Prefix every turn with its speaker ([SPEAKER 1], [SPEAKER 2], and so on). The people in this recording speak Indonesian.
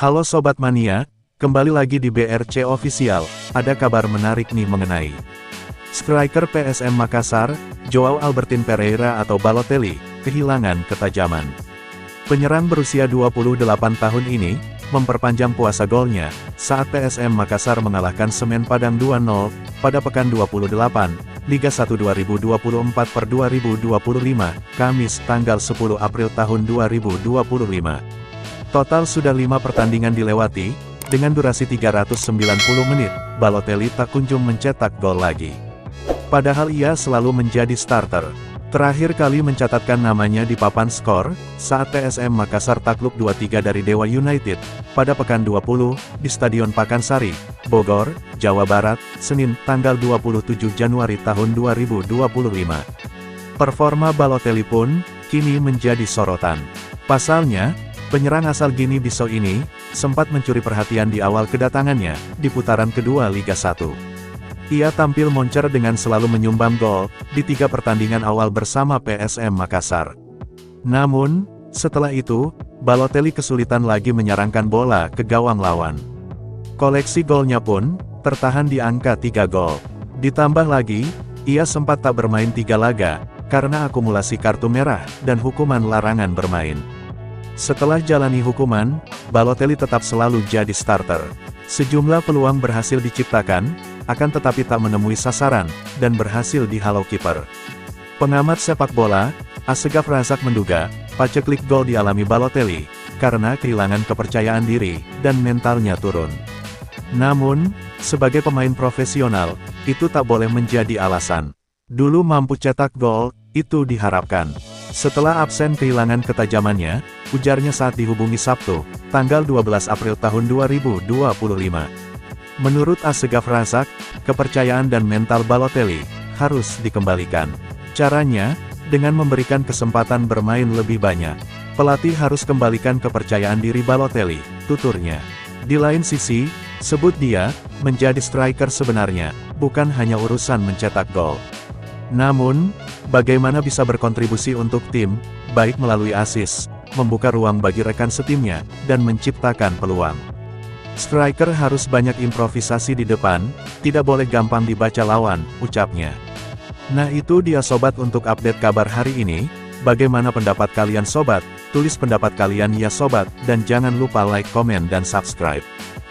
[SPEAKER 1] Halo Sobat Mania, kembali lagi di BRC Official. Ada kabar menarik nih mengenai striker PSM Makassar, Joao Albertin Pereira atau Balotelli, kehilangan ketajaman. Penyerang berusia 28 tahun ini, memperpanjang puasa golnya, saat PSM Makassar mengalahkan Semen Padang 2-0, pada pekan 28, Liga 1 2024/2025, Kamis tanggal 10 April tahun 2025. Total sudah 5 pertandingan dilewati, dengan durasi 390 menit, Balotelli tak kunjung mencetak gol lagi. Padahal ia selalu menjadi starter. Terakhir kali mencatatkan namanya di papan skor, saat PSM Makassar takluk 2-3 dari Dewa United, pada pekan 20, di Stadion Pakansari, Bogor, Jawa Barat, Senin, tanggal 27 Januari tahun 2025. Performa Balotelli pun, kini menjadi sorotan. Pasalnya, penyerang asal Guinea-Bissau ini, sempat mencuri perhatian di awal kedatangannya, di putaran kedua Liga 1. Ia tampil moncer dengan selalu menyumbang gol, di 3 pertandingan awal bersama PSM Makassar. Namun, setelah itu, Balotelli kesulitan lagi menyerangkan bola ke gawang lawan. Koleksi golnya pun, tertahan di angka 3 gol. Ditambah lagi, ia sempat tak bermain 3 laga, karena akumulasi kartu merah, dan hukuman larangan bermain. Setelah jalani hukuman, Balotelli tetap selalu jadi starter. Sejumlah peluang berhasil diciptakan, akan tetapi tak menemui sasaran, dan berhasil dihalau kiper. Pengamat sepak bola, Asegaf Razak menduga, paceklik gol dialami Balotelli, karena kehilangan kepercayaan diri, dan mentalnya turun. Namun, sebagai pemain profesional, itu tak boleh menjadi alasan. Dulu mampu cetak gol, itu diharapkan. Setelah absen kehilangan ketajamannya, ujarnya saat dihubungi Sabtu, tanggal 12 April tahun 2025. Menurut Asegaf Razak, kepercayaan dan mental Balotelli harus dikembalikan. Caranya, dengan memberikan kesempatan bermain lebih banyak. Pelatih harus kembalikan kepercayaan diri Balotelli, tuturnya. Di lain sisi, sebut dia menjadi striker sebenarnya, bukan hanya urusan mencetak gol. Namun, bagaimana bisa berkontribusi untuk tim, baik melalui assist, membuka ruang bagi rekan setimnya, dan menciptakan peluang. Striker harus banyak improvisasi di depan, tidak boleh gampang dibaca lawan, ucapnya. Nah itu dia sobat untuk update kabar hari ini. Bagaimana pendapat kalian sobat? Tulis pendapat kalian ya sobat, dan jangan lupa like, komen dan subscribe.